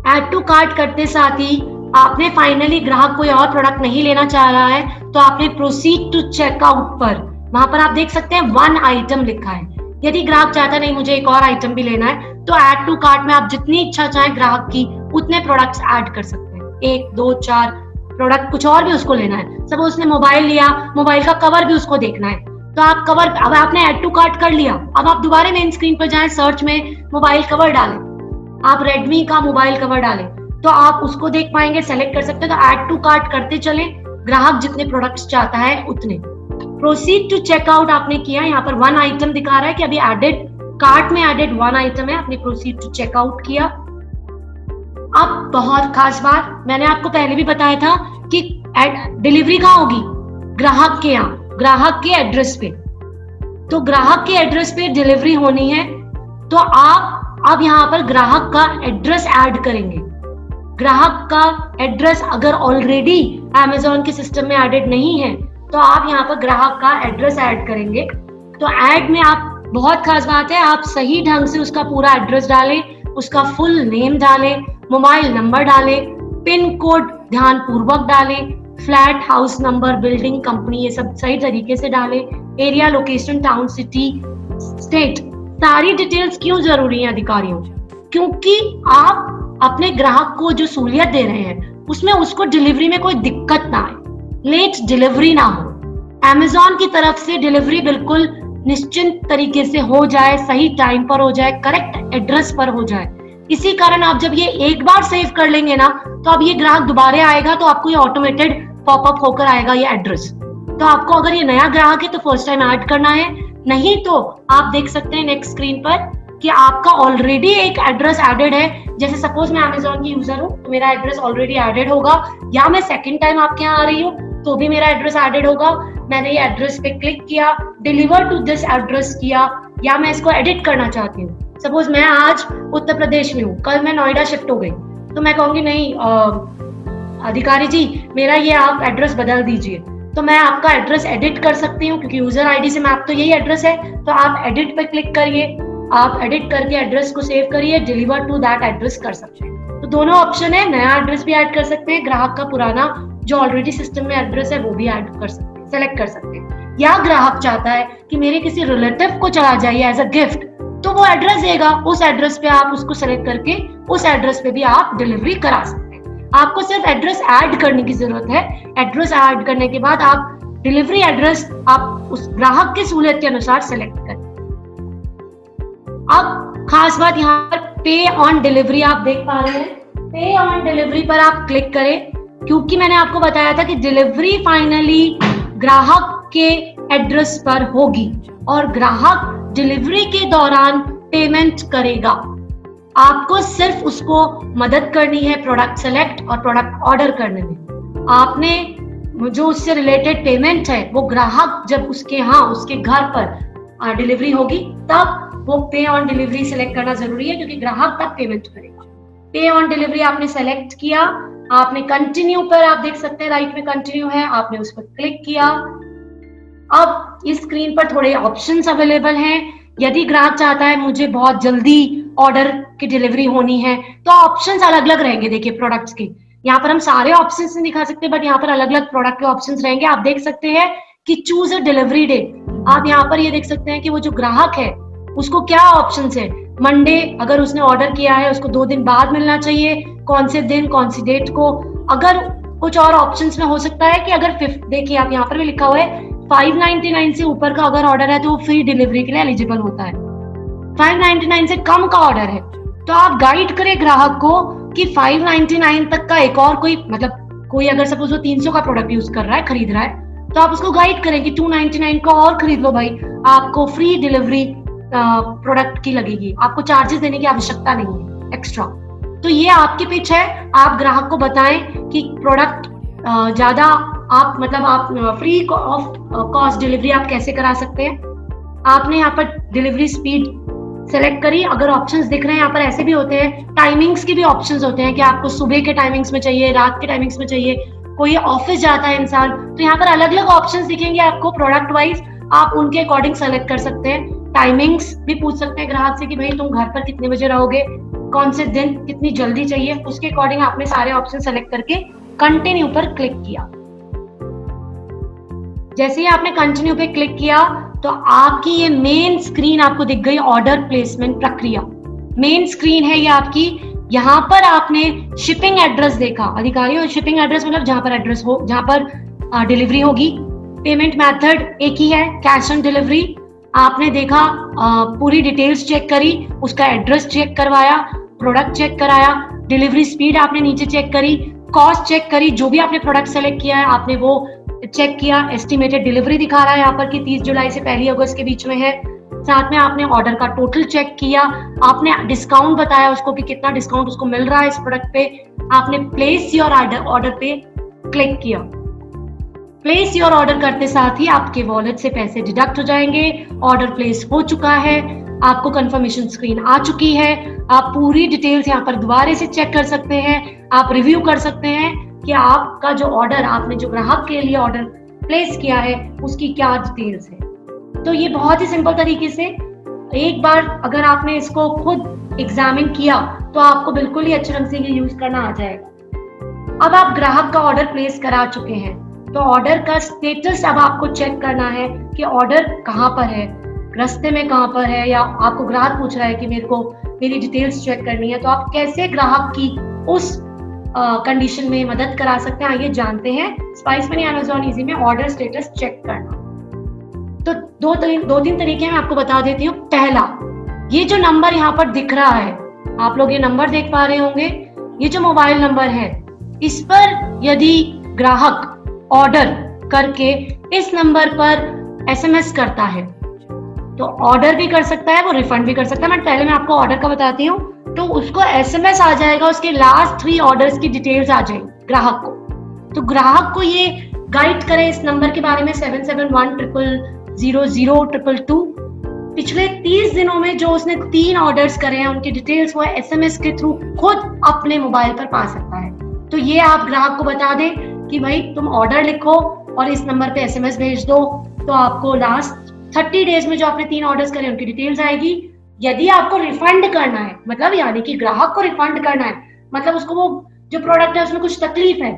ऐड टू कार्ट करते साथ ही आपने फाइनली, ग्राहक कोई और प्रोडक्ट नहीं लेना चाह रहा है तो आपने प्रोसीड टू चेकआउट पर, वहां पर आप देख सकते हैं 1 आइटम लिखा है। यदि ग्राहक चाहता नहीं मुझे एक और आइटम भी लेना है, तो ऐड टू कार्ट में आप जितनी इच्छा चाहें ग्राहक की उतने प्रोडक्ट्स ऐड कर सकते हैं, 1 2 4 प्रोडक्ट, कुछ और भी उसको लेना है। सपोज उसने मोबाइल लिया, मोबाइल का कवर भी उसको देखना है, तो आप कवर, अब आपने ऐड टू कार्ट कर लिया, अब आप दोबारा मेन स्क्रीन पर जाएं, सर्च में मोबाइल कवर डालें, आप रेडमी का मोबाइल कवर डालें तो आप उसको देख पाएंगे, सेलेक्ट कर सकते हैं। तो ऐड टू कार्ट करते चलें, ग्राहक जितने प्रोडक्ट्स चाहता है उतने। प्रोसीड टू चेकआउट आपने किया, यहाँ पर 1 आइटम दिखा रहा है कि अभी एडेड कार्ट में एडेड 1 आइटम है, आपने प्रोसीड टू चेकआउट किया। अब बहुत खास बात, मैंने आपको पहले भी बताया था कि डिलीवरी कहाँ होगी, ग्राहक के यहाँ, ग्राहक के एड्रेस पे। तो ग्राहक के एड्रेस पे डिलीवरी होनी है, तो आप अब यहाँ पर ग्राहक का एड्रेस ऐड करेंगे। ग्राहक का एड्रेस अगर ऑलरेडी अमेज़न के सिस्टम में एडेड नहीं है तो आप यहाँ पर ग्राहक का एड्रेस ऐड करेंगे। तो ऐड में आप, बहुत खास बात है, आप सही ढंग से उसका पूरा एड्रेस डालें, उसका फुल नेम डालें, मोबाइल नंबर डालें, पिन कोड ध्यान पूर्वक डालें, flat, house number, building, company, ये सब सही तरीके से डालें, area, location, town, city, state, सारी डिटेल्स क्यों जरूरी है अधिकारियों? क्योंकि आप अपने ग्राहक को जो सहूलियत दे रहे हैं उसमें उसको डिलीवरी में कोई दिक्कत ना आए, लेट डिलीवरी ना हो, अमेज़न की तरफ से डिलीवरी बिल्कुल निश्चिंत तरीके से हो जाए, सही टाइम पर हो जाए, करेक्ट एड्रेस पर हो जाए। इसी कारण आप जब ये एक बार सेव कर लेंगे ना, तो अब ये ग्राहक दोबारा आएगा तो आपको ये ऑटोमेटेड पॉपअप होकर आएगा ये एड्रेस। तो आपको अगर ये नया ग्राहक है तो फर्स्ट टाइम ऐड करना है, नहीं तो आप देख सकते हैं नेक्स्ट स्क्रीन पर कि आपका ऑलरेडी एक एड्रेस एडेड है। जैसे सपोज मैं अमेज़न की यूजर हूँ तो मेरा एड्रेस ऑलरेडी एडेड होगा, या मैं सेकंड टाइम आपके यहाँ आ रही हूँ तो भी मेरा एड्रेस एडेड होगा। मैंने ये एड्रेस पे क्लिक किया, डिलीवर टू दिस एड्रेस किया, या मैं इसको एडिट करना चाहती हूँ। सपोज मैं आज उत्तर प्रदेश में हूँ, कल मैं नोएडा शिफ्ट हो गई, तो मैं कहूंगी नहीं अधिकारी जी मेरा ये आप एड्रेस बदल दीजिए, तो मैं आपका एड्रेस एडिट कर सकती हूँ क्योंकि यूजर आईडी से मैप तो यही एड्रेस है। तो आप एडिट पे क्लिक करिए, आप एडिट करके एड्रेस को सेव करिए, डिलीवर टू दैट एड्रेस कर सकते हैं। तो दोनों ऑप्शन है, नया एड्रेस भी ऐड कर सकते हैं, ग्राहक का पुराना जो ऑलरेडी सिस्टम में एड्रेस है वो भी ऐड कर सकते हैं, सेलेक्ट कर सकते हैं। या ग्राहक चाहता है कि मेरे किसी रिलेटिव को चला जाइए एज अ गिफ्ट, तो वो एड्रेस देगा, उस एड्रेस पे आप उसको सेलेक्ट करके उस एड्रेस पे भी आप डिलीवरी करा सकते हैं। आपको सिर्फ एड्रेस ऐड करने की जरूरत है। एड्रेस ऐड करने के बाद आप डिलीवरी एड्रेस आप उस ग्राहक की सहूलियत के अनुसार सेलेक्ट करें। अब खास बात यहाँ पर पे ऑन डिलीवरी आप देख पा रहे हैं, पे ऑन डिलीवरी पर आप क्लिक करें, क्योंकि मैंने आपको बताया था कि डिलीवरी फाइनली ग्राहक के एड्रेस पर होगी और ग्राहक डिलीवरी के दौरान पेमेंट करेगा। आपको सिर्फ उसको मदद करनी है प्रोडक्ट सेलेक्ट और प्रोडक्ट ऑर्डर करने में। आपने जो उससे रिलेटेड पेमेंट है वो ग्राहक जब उसके उसके घर पर डिलीवरी होगी तब वो पे ऑन डिलीवरी सेलेक्ट करना जरूरी है, क्योंकि ग्राहक तब पेमेंट करेगा। पे ऑन डिलीवरी आपने सेलेक्ट किया, आपने कंटिन्यू पर आप देख सकते हैं राइट में कंटिन्यू है, आपने उस पर क्लिक किया। अब इस स्क्रीन पर थोड़े ऑप्शंस अवेलेबल हैं। यदि ग्राहक चाहता है मुझे बहुत जल्दी ऑर्डर की डिलीवरी होनी है तो ऑप्शंस अलग अलग रहेंगे। देखिए प्रोडक्ट्स के यहाँ पर हम सारे ऑप्शंस नहीं दिखा सकते, बट यहाँ पर अलग अलग प्रोडक्ट के ऑप्शंस रहेंगे। आप देख सकते हैं कि चूज अ डिलीवरी डेट। आप यहाँ पर ये देख सकते हैं कि वो जो ग्राहक है उसको क्या ऑप्शंस है। मंडे अगर उसने ऑर्डर किया है उसको 2 दिन बाद मिलना चाहिए, कौन से दिन कौन सी डेट को। अगर कुछ और ऑप्शंस में हो सकता है कि अगर देखिए आप यहाँ पर भी लिखा हुआ है 599 से ऊपर का अगर ऑर्डर है तो वो फ्री डिलीवरी के लिए एलिजिबल होता है। 599 से कम का ऑर्डर है तो आप गाइड करें ग्राहक को कि 599 तक का एक और कोई, मतलब कोई अगर सपोज वो 300 का प्रोडक्ट यूज कर रहा है, खरीद रहा है, तो आप उसको गाइड करें कि 299 का और खरीद लो भाई, आपको फ्री डिलीवरी प्रोडक्ट की लगेगी, आपको चार्जेस देने की आवश्यकता नहीं है एक्स्ट्रा। तो ये आपकी पिच है, आप ग्राहक को बताएं कि प्रोडक्ट ज्यादा आप मतलब आप फ्री ऑफ कॉस्ट डिलीवरी आप कैसे करा सकते हैं। आपने यहाँ पर डिलीवरी स्पीड सेलेक्ट करी। अगर ऑप्शंस दिख रहे हैं यहाँ पर ऐसे भी होते हैं, टाइमिंग्स के भी ऑप्शंस होते हैं कि आपको सुबह के टाइमिंग्स में चाहिए, रात के टाइमिंग्स में चाहिए, कोई ऑफिस जाता है इंसान, तो यहाँ पर अलग अलग ऑप्शंस दिखेंगे आपको प्रोडक्ट वाइज, आप उनके अकॉर्डिंग सेलेक्ट कर सकते हैं। टाइमिंग्स भी पूछ सकते हैं ग्राहक से कि भाई तुम घर पर कितने बजे रहोगे, कौन से दिन, कितनी जल्दी चाहिए, उसके अकॉर्डिंग आपने सारे ऑप्शन सेलेक्ट करके कंटिन्यू पर क्लिक किया। जैसे ही आपने कंटिन्यू पे क्लिक किया तो आपकी ये मेन स्क्रीन आपको दिख गई, ऑर्डर प्लेसमेंट प्रक्रिया। मेन स्क्रीन है ये आपकी यहाँ पर आपने शिपिंग एड्रेस देखा, अधिकारियों शिपिंग एड्रेस मतलब जहां पर एड्रेस हो, जहां पर डिलीवरी होगी। पेमेंट मेथड एक ही है, कैश ऑन डिलीवरी। आपने देखा, पूरी डिटेल्स चेक करी, उसका एड्रेस चेक करवाया, प्रोडक्ट चेक कराया, डिलीवरी स्पीड आपने नीचे चेक करी, कॉस्ट चेक करी, जो भी आपने प्रोडक्ट सेलेक्ट किया है आपने वो चेक किया। एस्टिमेटेड डिलीवरी दिखा रहा है यहाँ पर कि 30 जुलाई से 1 अगस्त के बीच में है। साथ में आपने ऑर्डर का टोटल चेक किया, आपने डिस्काउंट बताया उसको कि कितना डिस्काउंट उसको मिल रहा है इस प्रोडक्ट पे। आपने प्लेस योर ऑर्डर पे क्लिक किया। प्लेस योर ऑर्डर करते साथ ही आपके वॉलेट से पैसे डिडक्ट हो जाएंगे। ऑर्डर प्लेस हो चुका है, आपको कंफर्मेशन स्क्रीन आ चुकी है। आप पूरी डिटेल्स यहाँ पर दोबारा से चेक कर सकते हैं, आप रिव्यू कर सकते हैं कि आपका जो ऑर्डर, आपने जो ग्राहक के लिए ऑर्डर प्लेस किया है उसकी क्या डिटेल्स है। तो ये बहुत ही सिंपल तरीके से एक बार अगर आपने इसको खुद एग्जामिन किया तो आपको बिल्कुल ही अच्छे ढंग से ये यूज करना आ जाएगा। अब आप ग्राहक का ऑर्डर प्लेस करा चुके हैं, तो ऑर्डर का स्टेटस अब आपको चेक करना है कि ऑर्डर कहाँ पर है, रास्ते में कहाँ पर है, या आपको ग्राहक पूछ रहा है कि मेरे को मेरी डिटेल्स चेक करनी है। तो आप कैसे ग्राहक की उस कंडीशन में मदद करा सकते हैं, आइए जानते हैं। स्पाइस मनी अमेज़न ईजी में ऑर्डर स्टेटस चेक करना, तो दो तीन तरीके मैं आपको बता देती हूँ। पहला, ये जो नंबर यहाँ पर दिख रहा है, आप लोग ये नंबर देख पा रहे होंगे, ये जो मोबाइल नंबर है, इस पर यदि ग्राहक ऑर्डर करके इस नंबर पर एसएमएस करता है तो ऑर्डर भी कर सकता है, वो रिफंड भी कर सकता है। मैं पहले आपको ऑर्डर का बताती हूँ। तो उसको एसएमएस आ जाएगा, उसके लास्ट 3 ऑर्डर्स की डिटेल्स आ जाएगी ग्राहक को। तो ग्राहक को ये गाइड करें इस नंबर के बारे में 77100022। पिछले 30 दिनों में जो उसने 3 ऑर्डर्स करे हैं उनकी डिटेल्स वो एसएमएस के थ्रू खुद अपने मोबाइल पर पा सकता है। तो ये आप ग्राहक को बता दें कि भाई तुम ऑर्डर लिखो और इस नंबर पे एसएमएस भेज दो, तो आपको लास्ट 30 डेज में जो आपने 3 ऑर्डर्स करे उनकी डिटेल्स आएगी। यदि आपको रिफंड करना है, मतलब यानी कि ग्राहक को रिफंड करना है, मतलब उसको वो जो प्रोडक्ट है उसमें कुछ तकलीफ है,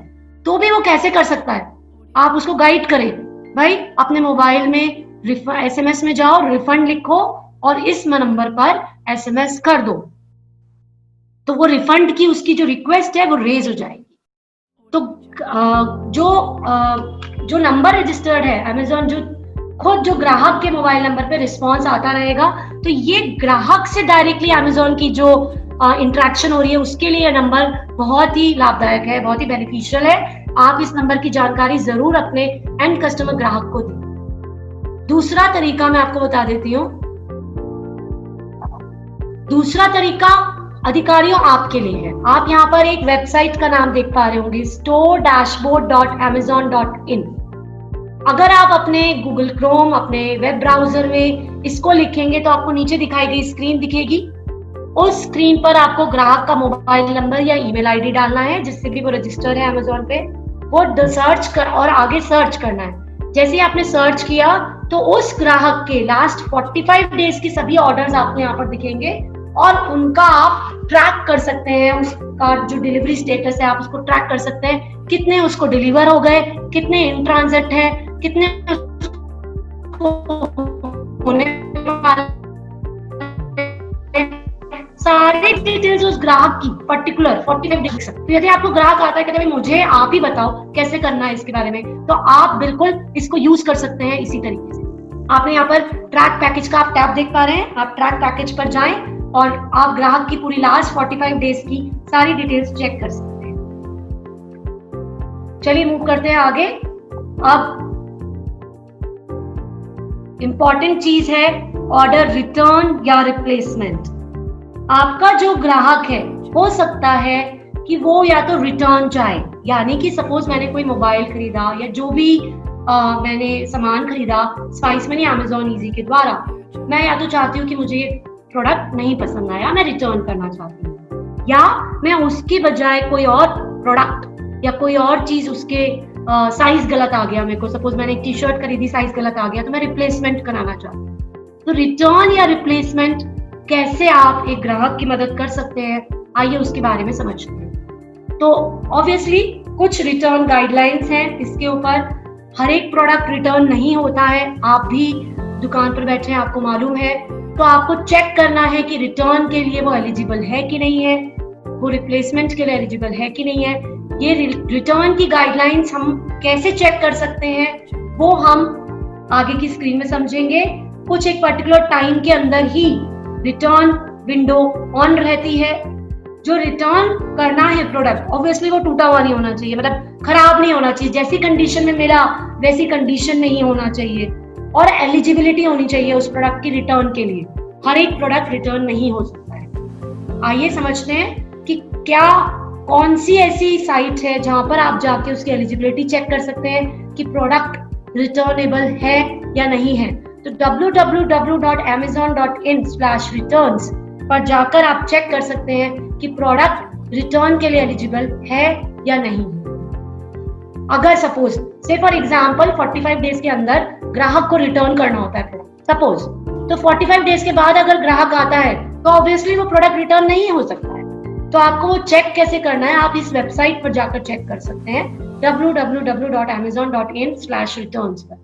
तो भी वो कैसे कर सकता है, आप उसको गाइड करें। भाई अपने मोबाइल में एसएमएस में जाओ, रिफंड लिखो और इस नंबर पर एसएमएस कर दो, तो वो रिफंड की उसकी जो रिक्वेस्ट है वो रेज हो जाएगी। तो जो नंबर रजिस्टर्ड है अमेज़न, जो खुद जो ग्राहक के मोबाइल नंबर पे रिस्पॉन्स आता रहेगा, तो ये ग्राहक से डायरेक्टली अमेज़न की जो इंटरेक्शन हो रही है उसके लिए नंबर बहुत ही लाभदायक है, बहुत ही बेनिफिशियल है। आप इस नंबर की जानकारी जरूर अपने एंड कस्टमर ग्राहक को दें। दूसरा तरीका मैं आपको बता देती हूँ। दूसरा तरीका अधिकारियों आपके लिए है। आप यहाँ पर एक वेबसाइट का नाम देख पा रहे होंगे, store-dashboard.amazon.in। अगर आप अपने गूगल क्रोम, अपने वेब ब्राउजर में इसको लिखेंगे तो आपको नीचे दिखाई गई स्क्रीन दिखेगी। उस स्क्रीन पर आपको ग्राहक का मोबाइल नंबर या ईमेल आईडी डालना है जिससे भी वो रजिस्टर है अमेज़न पे, वो सर्च कर और आगे सर्च करना है। जैसे ही आपने सर्च किया तो उस ग्राहक के लास्ट 45 डेज की सभी ऑर्डर्स आपको यहाँ पर दिखेंगे और उनका आप ट्रैक कर सकते हैं। उसका जो डिलीवरी स्टेटस है आप उसको ट्रैक कर सकते हैं, कितने उसको डिलीवर हो गए, कितने इन ट्रांजिट है, कितने होने वाले, सारी डिटेल्स उस ग्राहक की पर्टिकुलर 45 देख सकते। तो यदि आपको ग्राहक आता है कहते हैं मुझे आप ही बताओ कैसे करना है इसके बारे में, तो आप बिल्कुल इसको यूज कर सकते हैं इसी तरीके से। आपने यहाँ पर ट्रैक पैकेज का आप टैब देख पा रहे हैं, आप ट्रैक पैकेज पर जाएं और आप ग्राहक की पूरी लास्ट 45 डेज की सारी डिटेल्स चेक कर सकते हैं। चलिए मूव करते हैं आगे। अब इंपॉर्टेंट चीज है ऑर्डर रिटर्न या रिप्लेसमेंट। आपका जो ग्राहक है हो सकता है कि वो या तो रिटर्न चाहे, यानी कि सपोज मैंने कोई मोबाइल खरीदा या जो भी मैंने सामान खरीदा स्पाइस मनी अमेज़न ईजी के द्वारा, मैं या तो चाहती हूँ कि मुझे ये प्रोडक्ट नहीं पसंद आया, मैं रिटर्न करना चाहती हूँ, या मैं उसकी बजाय कोई और प्रोडक्ट या कोई और चीज उसके साइज गलत आ गया मेरे को, सपोज मैंने एक टी शर्ट खरीदी साइज गलत आ गया तो मैं रिप्लेसमेंट कराना चाहती हूँ। तो रिटर्न या रिप्लेसमेंट कैसे आप एक ग्राहक की मदद कर सकते हैं, आइए उसके बारे में समझते हैं। तो ऑब्वियसली कुछ रिटर्न गाइडलाइंस हैं, इसके ऊपर हर एक प्रोडक्ट रिटर्न नहीं होता है, आप भी दुकान पर बैठे हैं आपको मालूम है। तो आपको चेक करना है कि रिटर्न के लिए वो एलिजिबल है कि नहीं है। वो रिप्लेसमेंट के लिए एलिजिबल है कि नहीं है। ये रिटर्न की गाइडलाइंस हम कैसे चेक कर सकते हैं वो हम आगे की स्क्रीन में समझेंगे। कुछ एक पर्टिकुलर टाइम के अंदर ही रिटर्न विंडो ऑन रहती है। जो रिटर्न करना है प्रोडक्ट, ऑब्वियसली वो टूटा हुआ नहीं होना चाहिए, मतलब खराब नहीं होना चाहिए, जैसी कंडीशन में मिला वैसी कंडीशन में ही होना चाहिए, और एलिजिबिलिटी होनी चाहिए उस प्रोडक्ट की रिटर्न के लिए। हर एक प्रोडक्ट रिटर्न नहीं हो सकता है। आइए समझते हैं कि क्या कौन सी ऐसी साइट है जहां पर आप जाके उसकी एलिजिबिलिटी चेक कर सकते हैं कि प्रोडक्ट रिटर्नेबल है या नहीं है। तो www.amazon.in/returns पर जाकर आप चेक कर सकते हैं कि प्रोडक्ट रिटर्न के लिए एलिजिबल है या नहीं। अगर सपोज से फॉर एग्जांपल 45 डेज के अंदर ग्राहक को रिटर्न करना होता है प्रोडक्ट, सपोज, तो 45 डेज के बाद अगर ग्राहक आता है तो ऑब्वियसली वो प्रोडक्ट रिटर्न नहीं हो सकता है। तो आपको वो चेक कैसे करना है, आप इस वेबसाइट पर जाकर चेक कर सकते हैं www.amazon.in/returns पर।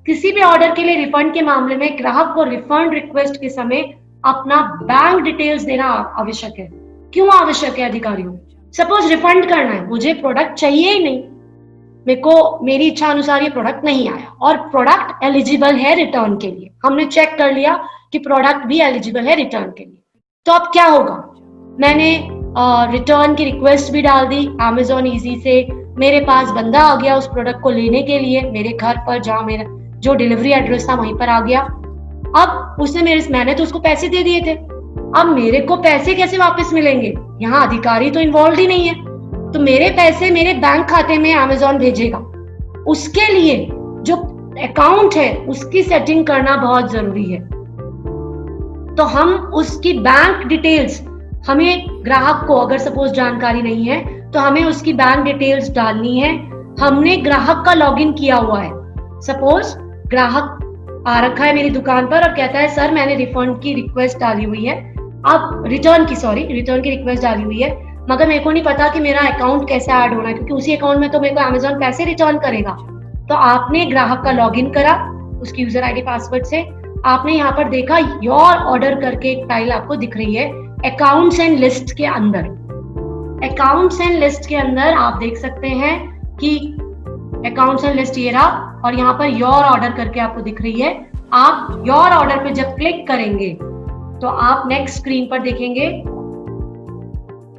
किसी भी ऑर्डर के लिए रिफंड के मामले में ग्राहक को रिफंड रिक्वेस्ट के समय अपना बैंक डिटेल्स देना आवश्यक है। क्यों आवश्यक है अधिकारियों? सपोज रिफंड करना है, मुझे प्रोडक्ट चाहिए ही नहीं, मेरे को मेरी इच्छा अनुसार ये प्रोडक्ट नहीं आया और प्रोडक्ट एलिजिबल है रिटर्न के लिए, हमने चेक कर लिया कि प्रोडक्ट भी एलिजिबल है रिटर्न के लिए। तो अब क्या होगा, मैंने रिटर्न की रिक्वेस्ट भी डाल दी Amazon Easy से, मेरे पास बंदा आ गया उस प्रोडक्ट को लेने के लिए मेरे घर पर, जहाँ मेरा जो डिलीवरी एड्रेस था वहीं पर आ गया। अब उसने मैंने तो उसको पैसे दे दिए थे, अब मेरे को पैसे कैसे वापस मिलेंगे? यहाँ अधिकारी तो इन्वॉल्व ही नहीं है, तो मेरे पैसे मेरे बैंक खाते में Amazon भेजेगा। उसके लिए जो अकाउंट है उसकी सेटिंग करना बहुत जरूरी है। तो हम उसकी बैंक डिटेल्स, हमें ग्राहक को अगर सपोज जानकारी नहीं है तो हमें उसकी बैंक डिटेल्स डालनी है। हमने ग्राहक का लॉगिन किया हुआ है, सपोज ग्राहक आ रखा है मेरी दुकान पर और कहता है सर मैंने रिफंड की रिक्वेस्ट डाली हुई है, अब रिटर्न की रिक्वेस्ट डाली हुई है, मगर मेरे को नहीं पता कि मेरा अकाउंट कैसे ऐड होना है, क्योंकि उसी अकाउंट में तो मेरे को Amazon पैसे रिटर्न करेगा। तो आपने ग्राहक का लॉगिन करा उसकी यूजर आईडी पासवर्ड से, आपने यहाँ पर देखा योर ऑर्डर करके एक टाइल आपको दिख रही है अकाउंट्स एंड लिस्ट के अंदर। अकाउंट्स एंड लिस्ट के अंदर आप देख सकते हैं कि अकाउंट्स एंड लिस्ट ये रहा, और यहाँ पर योर ऑर्डर करके आपको दिख रही है। आप योर ऑर्डर पे जब क्लिक करेंगे तो आप नेक्स्ट स्क्रीन पर देखेंगे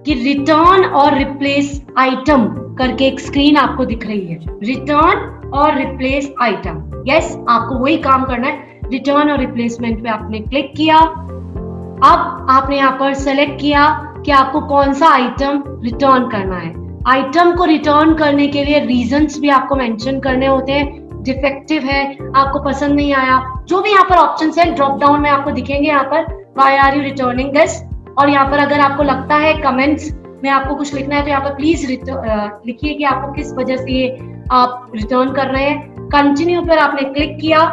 कि रिटर्न और रिप्लेस आइटम करके एक स्क्रीन आपको दिख रही है। रिटर्न और रिप्लेस आइटम, यस, आपको वही काम करना है। रिटर्न और रिप्लेसमेंट पे आपने क्लिक किया। अब आपने यहाँ पर सेलेक्ट किया कि आपको कौन सा आइटम रिटर्न करना है। आइटम को रिटर्न करने के लिए रीजंस भी आपको मेंशन करने होते हैं, डिफेक्टिव है, आपको पसंद नहीं आया, जो भी यहाँ पर ऑप्शंस है ड्रॉप डाउन में आपको दिखेंगे। यहाँ पर why are you returning this, और यहाँ पर अगर आपको लगता है कमेंट्स में आपको कुछ लिखना है तो यहाँ पर प्लीज लिखिए कि आपको किस वजह से ये आप रिटर्न कर रहे हैं। कंटिन्यू पर आपने क्लिक किया।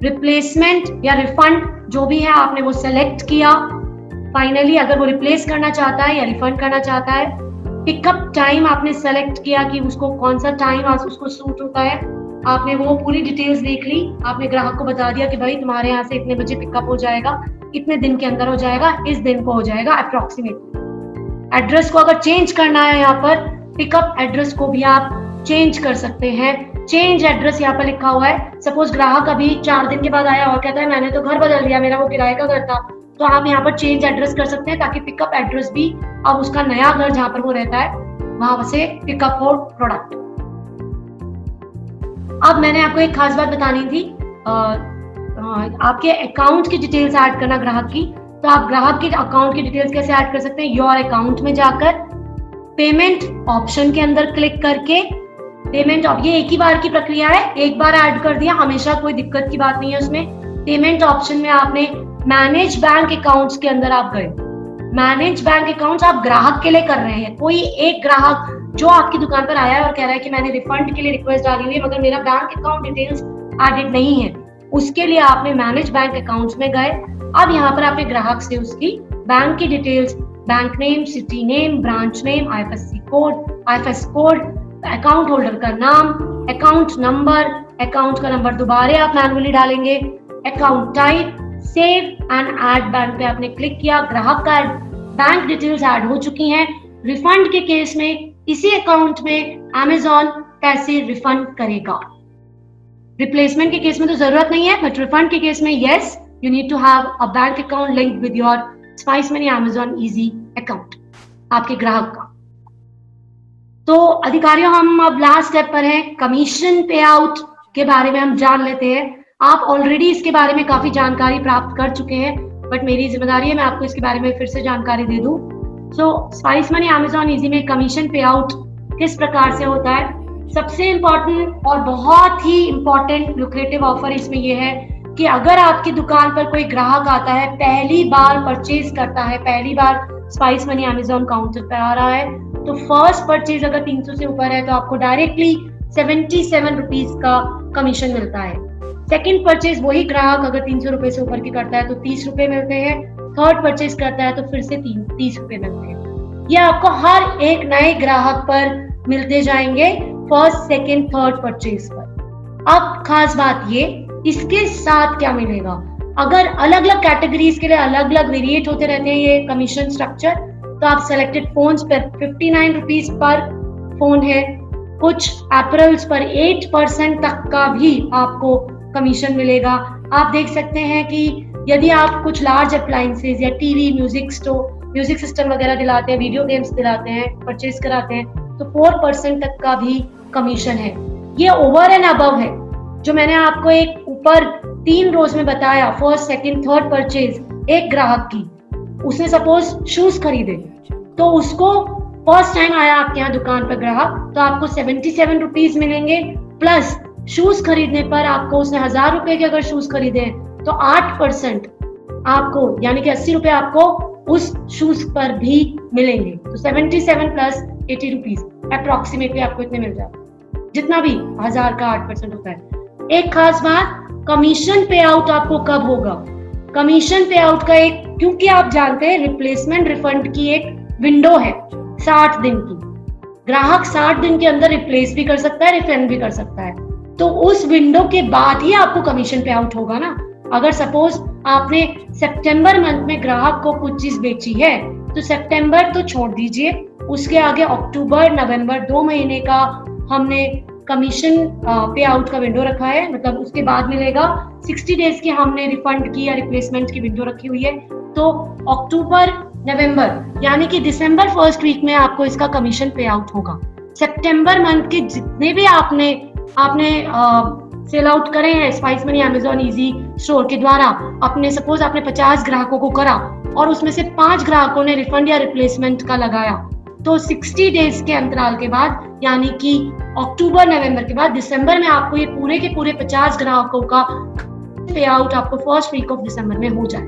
रिप्लेसमेंट या रिफंड जो भी है आपने वो सेलेक्ट किया। फाइनली अगर वो रिप्लेस करना चाहता है या रिफंड करना चाहता है, पिकअप टाइम आपने सेलेक्ट किया कि उसको कौन सा टाइम उसको सूट होता है। आपने वो पूरी डिटेल्स देख ली, आपने ग्राहक को बता दिया कि भाई तुम्हारे यहाँ से इतने बजे पिकअप हो जाएगा, इतने दिन के अंदर हो जाएगा, इस दिन को हो जाएगा अप्रोक्सीमेटली। एड्रेस को अगर चेंज करना है यहाँ पर पिकअप एड्रेस को भी आप चेंज कर सकते हैं। चेंज एड्रेस यहाँ पर लिखा हुआ है। सपोज ग्राहक अभी 4 दिन के बाद आया और कहता है मैंने तो घर बदल दिया, मेरा वो किराए का घर था, तो आप यहाँ पर चेंज एड्रेस कर सकते हैं ताकि पिकअप एड्रेस भी अब उसका नया घर जहाँ पर वो रहता है वहां से पिकअप हो प्रोडक्ट। अब मैंने आपको एक खास बात बतानी थी, आपके अकाउंट की डिटेल्स ऐड करना ग्राहक की। तो आप ग्राहक के अकाउंट की डिटेल्स कैसे ऐड कर सकते हैं? योर अकाउंट में जाकर पेमेंट ऑप्शन के अंदर क्लिक करके पेमेंट, ये एक ही बार की प्रक्रिया है, एक बार ऐड कर दिया, हमेशा कोई दिक्कत की बात नहीं है उसमें। पेमेंट ऑप्शन में आपने मैनेज बैंक अकाउंट्स के अंदर आप गए। मैनेज बैंक अकाउंट्स आप ग्राहक के लिए कर रहे हैं। कोई एक ग्राहक जो आपकी दुकान पर आया है और कह रहा है कि मैंने रिफंड के लिए रिक्वेस्ट डाली हुई है मगर मेरा बैंक अकाउंट डिटेल्स एडेड नहीं है, उसके लिए आपने मैनेज बैंक अकाउंट्स में गए। अब यहाँ पर आपने ग्राहक से उसकी बैंक की details, bank name, city name, branch name, IFSC code, account holder का नाम, अकाउंट का नंबर दोबारा आप मैनुअली डालेंगे, account type, save and add bank पे आपने क्लिक किया। ग्राहक का बैंक डिटेल्स ऐड हो चुकी हैं। रिफंड के केस में इसी अकाउंट में Amazon पैसे रिफंड करेगा। रिप्लेसमेंट के केस में तो जरूरत नहीं है, बट रिफंड के केस में yes, you need to have a bank account linked with your Spice Money Amazon Easy account, आपके ग्राहक का। तो अधिकारियों, हम अब लास्ट स्टेप पर हैं, कमीशन पे आउट के बारे में हम जान लेते हैं। आप ऑलरेडी इसके बारे में काफी जानकारी प्राप्त कर चुके हैं, बट मेरी जिम्मेदारी है मैं आपको इसके बारे में फिर से जानकारी दे दूं। सो स्पाइस मनी Amazon ईजी में कमीशन पे आउट किस प्रकार से होता है? सबसे इम्पोर्टेंट और बहुत ही इम्पोर्टेंट लुक्रेटिव ऑफर इसमें यह है कि अगर आपकी दुकान पर कोई ग्राहक आता है, पहली बार परचेज करता है, पहली बार स्पाइस मनी Amazon काउंटर पर आ रहा है, तो फर्स्ट परचेज अगर 300 से ऊपर है तो आपको डायरेक्टली 77 रुपीज का कमीशन मिलता है। सेकंड परचेज वही ग्राहक अगर 300 रुपए से ऊपर की करता है तो 30 रुपए मिलते हैं। थर्ड परचेज करता है तो फिर से 30 रुपए मिलते हैं। ये आपको हर एक नए ग्राहक पर मिलते जाएंगे फर्स्ट, सेकंड, थर्ड परचेज पर। अब खास बात ये, इसके साथ क्या मिलेगा? अगर अलग अलग कैटेगरीज के लिए अलग अलग वेरिएट होते रहते हैं ये कमीशन स्ट्रक्चर, तो आप सेलेक्टेड फोन्स पर 59 रुपीज पर फोन है, कुछ एपरल्स पर 8% तक का भी आपको कमीशन मिलेगा। आप देख सकते हैं कि यदि आप कुछ लार्ज अप्लायंसेज या टीवी, म्यूजिक सिस्टम वगैरह दिलाते हैं, वीडियो गेम्स दिलाते हैं, परचेज कराते हैं, तो 4% तक का भी कमीशन है। ये ओवर एंड अबव है जो मैंने आपको एक ऊपर 3 रोज में बताया, फर्स्ट, सेकंड, थर्ड परचेज एक ग्राहक की, उसने सपोज शूज खरीदे तो उसको फर्स्ट टाइम आया आपके यहाँ दुकान पर ग्राहक, तो आपको 77 रुपीज मिलेंगे, प्लस शूज खरीदने पर आपको उसने 1000 रुपए के अगर शूज खरीदे तो 8% आपको, यानी कि 80 रुपए आपको उस शूज पर भी मिलेंगे। तो 77 प्लस 80 रुपीज अप्रोक्सीमेटली आपको इतने मिल जाए, जितना भी 1000 का 8% होता है। एक खास बात, कमीशन पे आउट आपको कब होगा? कमीशन पे आउट का एक, क्योंकि आप जानते हैं रिप्लेसमेंट रिफंड की एक विंडो है 60 दिन की, ग्राहक 60 दिन के अंदर रिप्लेस भी कर सकता है, रिफंड भी कर सकता है, तो उस विंडो के बाद ही आपको कमीशन पे आउट होगा ना। अगर सपोज आपने सितंबर मंथ में ग्राहक को कुछ चीज बेची है तो सितंबर तो छोड़ दीजिए, उसके आगे अक्टूबर, नवंबर 2 महीने का हमने कमीशन पे आउट का विंडो रखा है, मतलब उसके बाद मिलेगा। 60 डेज की हमने रिफंड की या रिप्लेसमेंट की विंडो रखी हुई है, तो अक्टूबर, नवंबर यानी कि दिसंबर फर्स्ट वीक में आपको इसका कमीशन पे आउट होगा। सितंबर मंथ के जितने भी आपने सेल आउट करे हैं spice Money Amazon easy store के द्वारा, अपने सपोज आपने 50 ग्राहकों को करा और उसमें से 5 ग्राहकों ने रिफंड या रिप्लेसमेंट का लगाया, तो 60 डेज के अंतराल के बाद, यानी कि अक्टूबर, नवंबर के बाद दिसंबर में आपको ये पूरे के पूरे 50 ग्राहकों का पे आउट आपको फर्स्ट वीक ऑफ दिसंबर में हो जाए।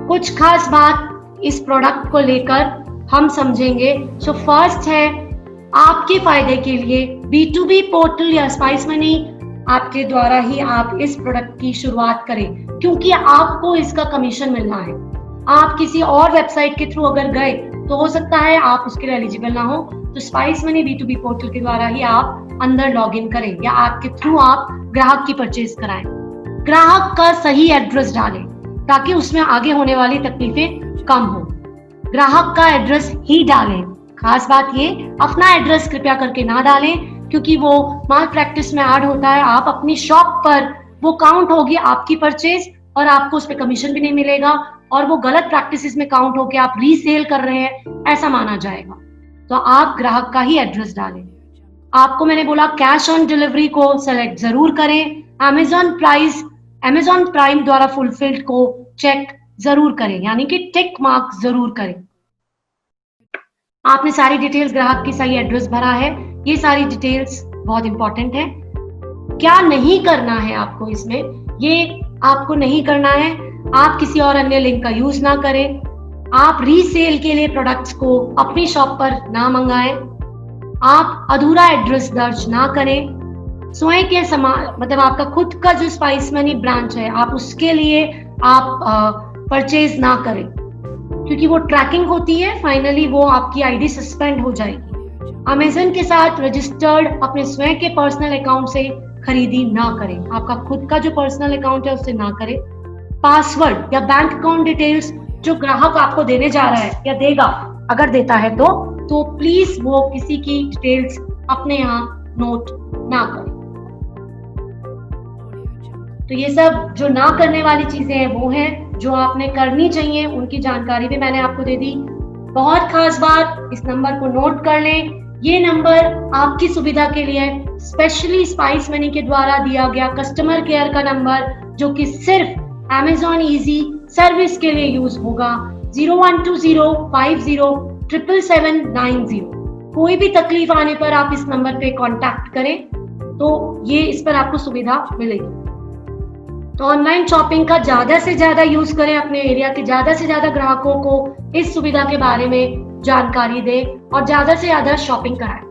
कुछ खास बात इस प्रोडक्ट को लेकर हम समझेंगे। सो फर्स्ट है, आपके फायदे के लिए B2B पोर्टल या स्पाइस मनी आपके द्वारा ही आप इस प्रोडक्ट की शुरुआत करें, क्योंकि आपको इसका कमीशन मिलना है। आप किसी और वेबसाइट के थ्रू अगर गए तो हो सकता है आप उसके लिए एलिजिबल ना हो, तो स्पाइस मनी B2B पोर्टल के द्वारा ही आप अंदर लॉग इन करें या आपके थ्रू आप ग्राहक की परचेज कराएं। ग्राहक का सही एड्रेस डालें ताकि उसमें आगे होने वाली तकलीफें कम हो। ग्राहक का एड्रेस ही डालें। खास बात ये, अपना एड्रेस कृपया करके ना डालें, क्योंकि वो माल प्रैक्टिस में ऐड होता है। आप अपनी शॉप पर वो काउंट होगी आपकी परचेज और आपको उस पर कमीशन भी नहीं मिलेगा, और वो गलत प्रैक्टिसेस में काउंट होके आप रीसेल कर रहे हैं ऐसा माना जाएगा। तो आप ग्राहक का ही एड्रेस डालें। आपको मैंने बोला कैश ऑन डिलीवरी को सेलेक्ट जरूर करें। अमेजॉन प्राइम द्वारा फुलफिल्ड को चेक जरूर करें, यानी कि टिक मार्क जरूर करें। आपने सारी डिटेल्स, ग्राहक की सही एड्रेस भरा है, ये सारी डिटेल्स बहुत इंपॉर्टेंट है। क्या नहीं करना है आपको इसमें, ये आपको नहीं करना है। आप किसी और अन्य लिंक का यूज ना करें। आप रीसेल के लिए प्रोडक्ट्स को अपनी शॉप पर ना मंगाएं। आप अधूरा एड्रेस दर्ज ना करें। स्वयं के मतलब आपका खुद का जो स्पाइस मनी ब्रांच है, आप उसके लिए आप परचेज ना करें, क्योंकि वो ट्रैकिंग होती है, फाइनली वो आपकी आईडी सस्पेंड हो जाएगी। अमेजन के साथ रजिस्टर्ड अपने स्वयं के पर्सनल अकाउंट से खरीदी ना करें। आपका खुद का जो पर्सनल अकाउंट है उससे ना करें। पासवर्ड या बैंक अकाउंट डिटेल्स जो ग्राहक आपको देने जा रहा है या देगा, अगर देता है तो प्लीज वो किसी की डिटेल्स अपने यहाँ नोट ना करें। तो ये सब जो ना करने वाली चीजें हैं वो हैं, जो आपने करनी चाहिए उनकी जानकारी भी मैंने आपको दे दी। बहुत खास बात, इस नंबर को नोट कर लें। ये नंबर आपकी सुविधा के लिए स्पेशली स्पाइस मनी के द्वारा दिया गया कस्टमर केयर का नंबर, जो कि सिर्फ Amazon Easy सर्विस के लिए यूज होगा। 0120507790। कोई भी तकलीफ आने पर आप इस नंबर पे कांटेक्ट करें, तो ये इस पर आपको सुविधा मिलेगी। तो ऑनलाइन शॉपिंग का ज्यादा से ज्यादा यूज करें, अपने एरिया के ज्यादा से ज्यादा ग्राहकों को इस सुविधा के बारे में जानकारी दें और ज्यादा से ज्यादा शॉपिंग कराएं।